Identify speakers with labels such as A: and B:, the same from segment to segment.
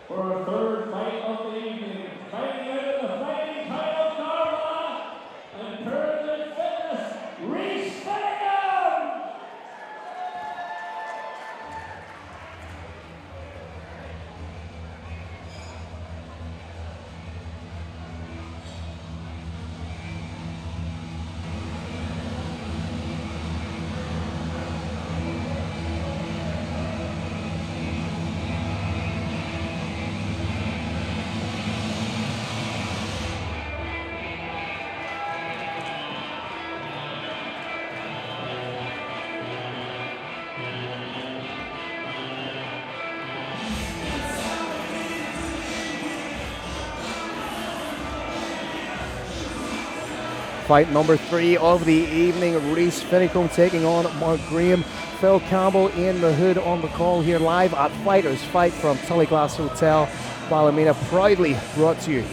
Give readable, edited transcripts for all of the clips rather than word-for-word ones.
A: For our third fight of the evening, fighting out of the fighting title, Carla, and Pyramid Fitness, Reese Finniecombe!
B: Fight number 3 of the evening, Reese Finniecombe taking on M.Graham. Phil Campbell in the hood on the call here live at Fighters Fight from Tullyglass Hotel, Ballymena, proudly brought to you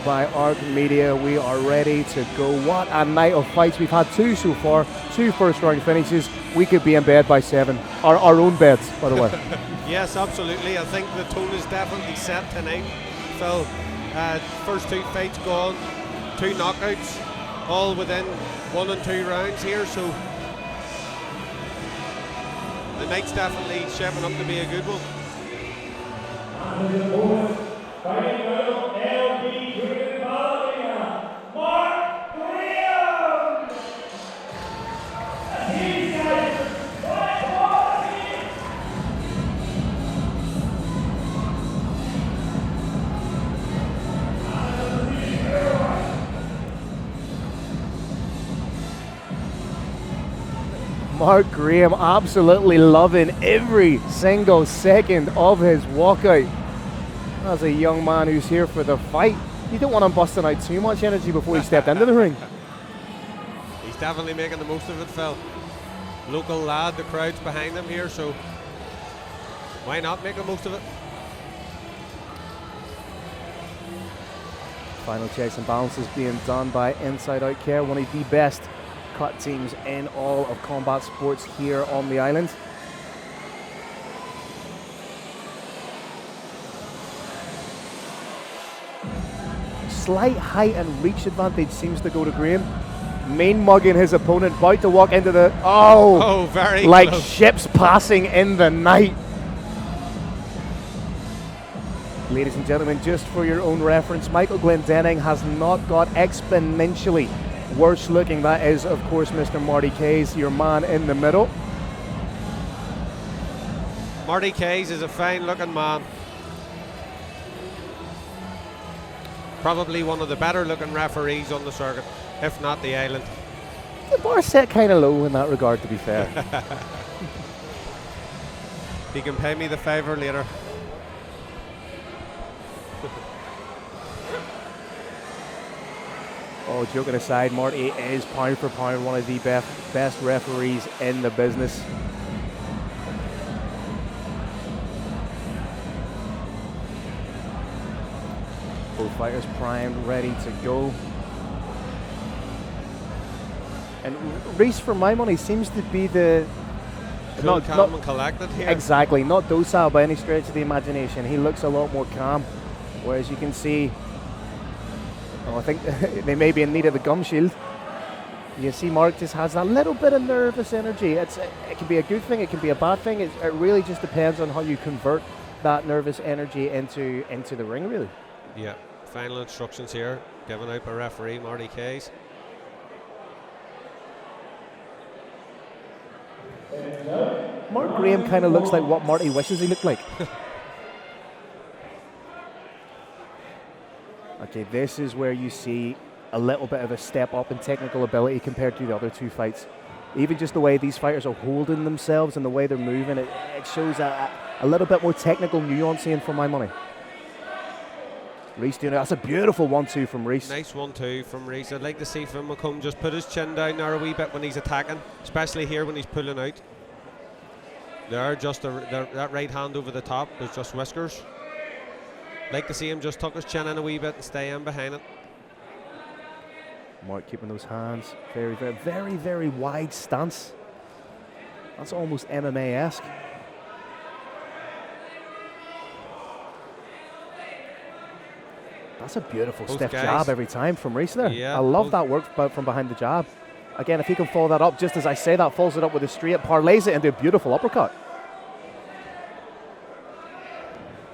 B: by ARC Media. We are ready to go. What a night of fights. We've had 2 so far, 2 first round finishes. We could be in bed by 7. Our own beds, by the way.
C: Yes, absolutely. I think the tone is definitely set tonight. Phil, first 2 fights gone, 2 knockouts, all within 1 and 2 rounds here, so the night's definitely shaping up to be a good one.
A: And the opponent, fighting out of LB Cricket Ballymena, M.Graham! These guys,
B: M.Graham absolutely loving every single second of his walkout. As a young man who's here for the fight, you don't want him busting out too much energy before he stepped into the ring.
C: He's definitely making the most of it, Phil. Local lad, the crowd's behind him here, so why not make the most of it?
B: Final checks and balances being done by Inside Out Care, one of the best cut teams in all of combat sports here on the island. Slight height and reach advantage seems to go to Graham. Main mugging his opponent, about to walk into the
C: very
B: like
C: close.
B: Ships passing in the night. Ladies and gentlemen, just for your own reference, Michael Glendenning has not got exponentially worse looking. That is, of course, Mr. Marty Kays, your man in the middle.
C: Marty Kays is a fine looking man. Probably one of the better looking referees on the circuit, if not the island.
B: The bar set kind of low in that regard, to be fair.
C: He can pay me the favour later.
B: Oh, joking aside, Marty is pound for pound one of the best referees in the business. Both fighters primed, ready to go. And Reese, for my money, seems to be the
C: Cool, calm and collected here.
B: Exactly, not docile by any stretch of the imagination. He looks a lot more calm, whereas you can see, I think they may be in need of the gum shield. You can see Mark just has that little bit of nervous energy. It can be a good thing, it can be a bad thing. It really just depends on how you convert that nervous energy into the ring, really.
C: Yeah, final instructions here, given out by referee Marty Kays.
B: Mark Graham kind of looks like what Marty wishes he looked like. Okay, this is where you see a little bit of a step up in technical ability compared to the other 2 fights. Even just the way these fighters are holding themselves and the way they're moving, it shows a little bit more technical nuancing for my money. Reese doing it. That's a beautiful 1-2 from Reese.
C: Nice 1-2 from Reese. I'd like to see Finniecombe just put his chin down there a wee bit when he's attacking, especially here when he's pulling out. There, just that right hand over the top is just whiskers. Like to see him just tuck his chin in a wee bit and stay in behind it.
B: Mark keeping those hands very, very, very, very wide stance. That's almost MMA-esque. That's a beautiful
C: Both
B: stiff
C: guys.
B: jab every time from Reese there.
C: Yeah,
B: I love
C: both.
B: that work from behind the jab. Again, if he can follow that up, just as I say that, follows it up with a straight, parlays it into a beautiful uppercut.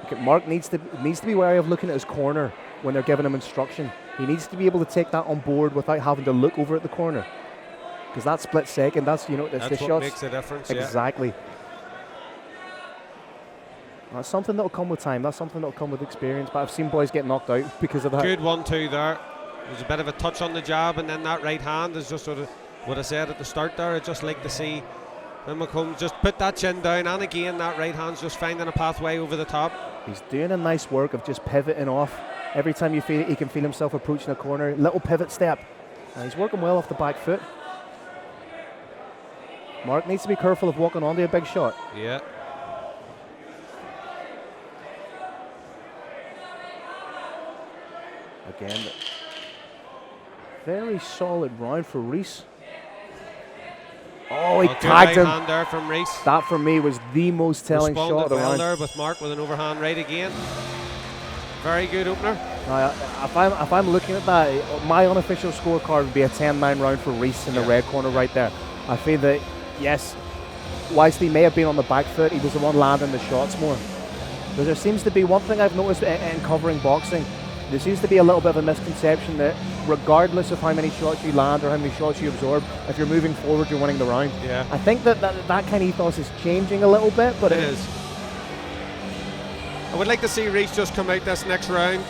B: Okay, Mark needs to be wary of looking at his corner when they're giving him instruction. He needs to be able to take that on board without having to look over at the corner. Because that split second, that's the
C: That's what
B: shots.
C: makes a difference.
B: Exactly. That's something that'll come with time. That's something that'll come with experience. But I've seen boys get knocked out because of that.
C: Good 1-2 there. There's a bit of a touch on the jab, and then that right hand is just sort of what I said at the start there. I'd just like to see M.Graham just put that chin down, and again that right hand's just finding a pathway over the top.
B: He's doing a nice work of just pivoting off. Every time you feel it, he can feel himself approaching a corner. Little pivot step. And he's working well off the back foot. Mark needs to be careful of walking onto a big shot.
C: Yeah.
B: Again, very solid round for Reese. Oh, he
C: Good
B: tagged
C: right
B: him.
C: hand there from Reese.
B: That for me was the most telling
C: Responded
B: shot of the
C: well
B: round.
C: there with Mark with an overhand right again. Very good opener.
B: Now, if I'm looking at that, my unofficial scorecard would be a 10-9 round for Reese in the red corner right there. I feel that, yes, whilst he may have been on the back foot, he was the one landing the shots more. But there seems to be one thing I've noticed in covering boxing. There seems to be a little bit of a misconception that regardless of how many shots you land or how many shots you absorb, if you're moving forward, you're winning the round.
C: Yeah.
B: I think that kind of ethos is changing a little bit, but
C: It is. I would like to see Reese just come out this next round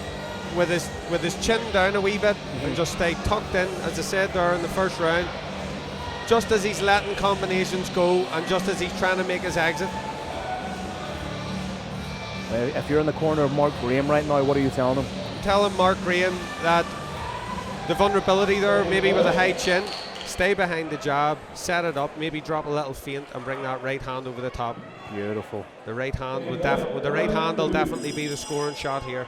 C: with his chin down a wee bit and just stay tucked in, as I said there in the first round, just as he's letting combinations go and just as he's trying to make his exit.
B: If you're in the corner of Mark Graham right now, what are you telling him?
C: Telling Mark Graham that the vulnerability there, maybe with a high chin, stay behind the jab, set it up, maybe drop a little feint and bring that right hand over the top.
B: Beautiful.
C: The right hand with the right hand will definitely be the scoring shot here.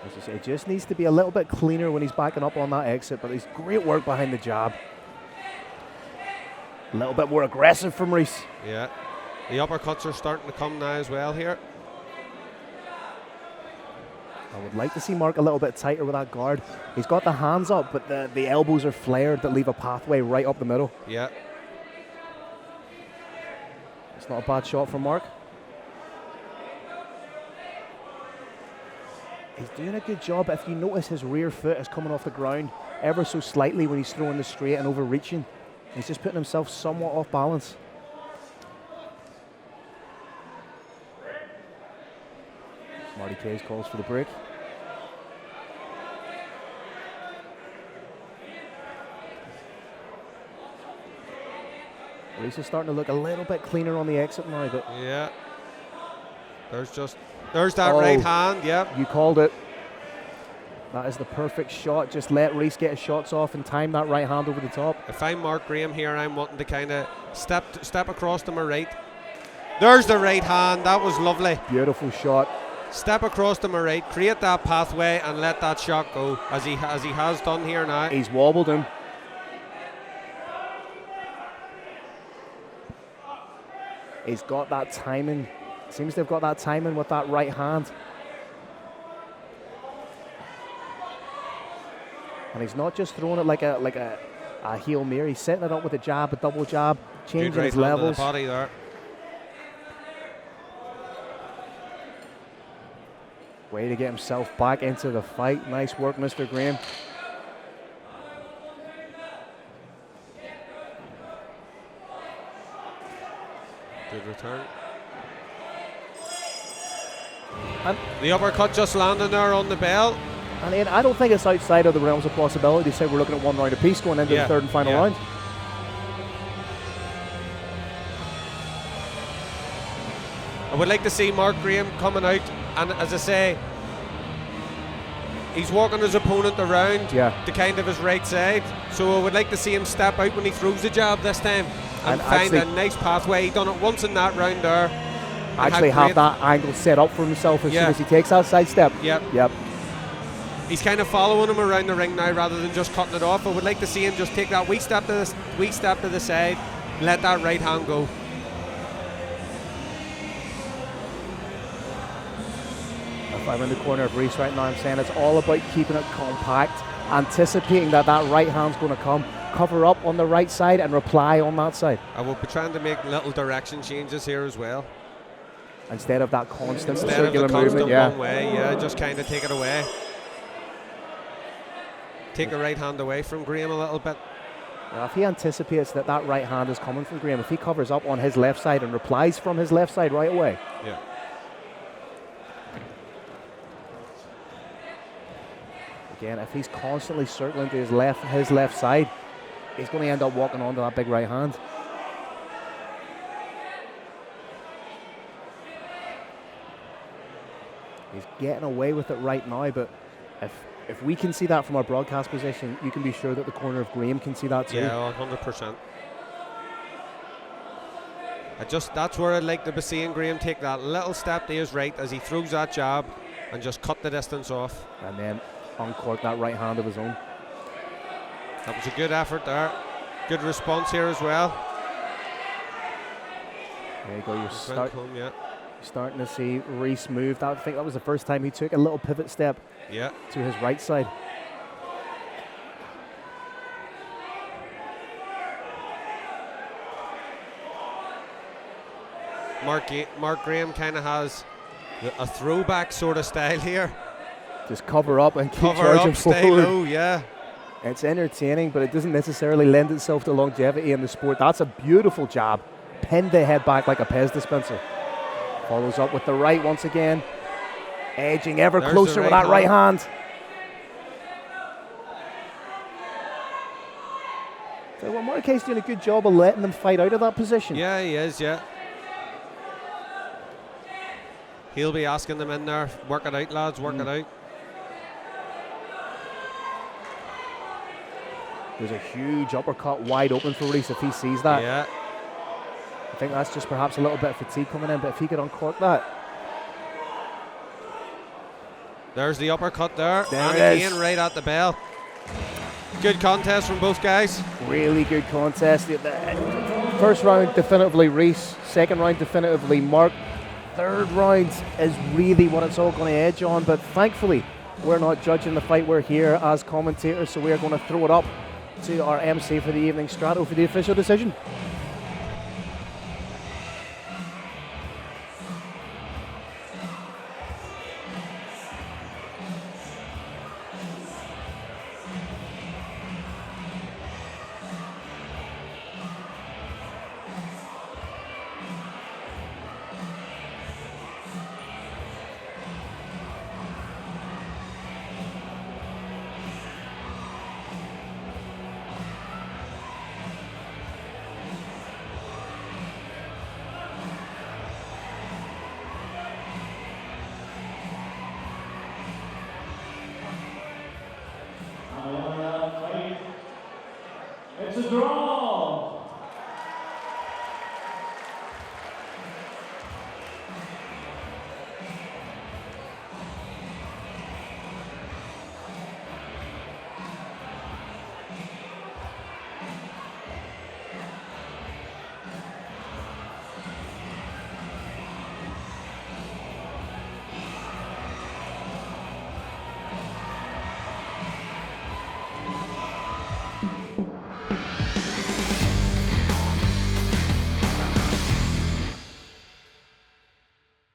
B: As I say, it just needs to be a little bit cleaner when he's backing up on that exit, but he's great work behind the jab. A little bit more aggressive from Reese.
C: Yeah. The uppercuts are starting to come now as well here.
B: I would like to see Mark a little bit tighter with that guard. He's got the hands up, but the elbows are flared that leave a pathway right up the middle.
C: Yeah.
B: It's not a bad shot from Mark. He's doing a good job. If you notice, his rear foot is coming off the ground ever so slightly when he's throwing the straight and overreaching. He's just putting himself somewhat off balance. Marty Case calls for the break. Reese is starting to look a little bit cleaner on the exit now, but
C: Yeah. There's that right hand, yep.
B: you called it. That is the perfect shot. Just let Reese get his shots off and time that right hand over the top.
C: If I'm Mark Graham here, I'm wanting to kind of step across to my right. There's the right hand, that was lovely.
B: Beautiful shot.
C: Step across to my right, create that pathway and let that shot go, as he has done here now.
B: He's wobbled him. He's got that timing. Seems to have got that timing with that right hand. And he's not just throwing it like a Hail Mary. He's setting it up with a jab, a double jab, changing
C: Good right
B: his
C: hand to
B: levels.
C: the body there.
B: Way to get himself back into the fight. Nice work, Mr. Graham.
C: Good return.
B: And
C: The uppercut just landing there on the bell.
B: And Ian, I don't think it's outside of the realms of possibility. Say we're looking at one round apiece going into the third and final round.
C: I would like to see Mark Graham coming out, and as I say, he's walking his opponent around to kind of his right side. So I would like to see him step out when he throws the jab this time and find a nice pathway. He done it once in that round there.
B: Actually have that angle set up for himself as soon as he takes that side step.
C: Yep.
B: Yep.
C: He's kind of following him around the ring now rather than just cutting it off. I would like to see him just take that wee step to the side, let that right hand go.
B: If I'm in the corner of Reese right now, I'm saying it's all about keeping it compact, anticipating that right hand's going to come, cover up on the right side and reply on that side.
C: I will be trying to make little direction changes here as well.
B: Instead of that constant
C: Instead
B: circular
C: of the constant
B: movement,
C: one way, just kind of take it away. Take the right hand away from Graham a little bit.
B: Now, if he anticipates that right hand is coming from Graham, if he covers up on his left side and replies from his left side right away.
C: Yeah.
B: Again, if he's constantly circling to his left side, he's going to end up walking onto that big right hand. He's getting away with it right now, but if we can see that from our broadcast position, you can be sure that the corner of Graham can see that too.
C: Yeah, 100%. That's where I'd like to be seeing Graham take that little step to his right as he throws that jab and just cut the distance off.
B: And then uncork that right hand of his own.
C: That was a good effort there. Good response here as well.
B: There you go, you're starting to see Reese move. I think that was the first time he took a little pivot step to his right side.
C: Mark Graham kind of has a throwback sort of style here.
B: Just cover up and keep
C: cover
B: charging
C: up, stay
B: forward.
C: low, yeah.
B: It's entertaining, but it doesn't necessarily lend itself to longevity in the sport. That's a beautiful jab. Pinned the head back like a Pez dispenser. Follows up with the right once again. Edging ever closer with that right hand. So well, Marquez doing a good job of letting them fight out of that position.
C: Yeah, he is, yeah. He'll be asking them in there, work it out, lads, work it out.
B: There's a huge uppercut wide open for Reese if he sees that.
C: Yeah.
B: I think that's just perhaps a little bit of fatigue coming in, but if he could uncork that.
C: There's the uppercut there.
B: There
C: and
B: it
C: again,
B: is.
C: right at the bell. Good contest from both guys.
B: Really good contest. The first round definitively Reese, second round definitively Mark. Third round is really what it's all going to edge on, but thankfully we're not judging the fight, we're here as commentators, so we're going to throw it up to our MC for the evening, Strato, for the official decision.
A: It's a draw.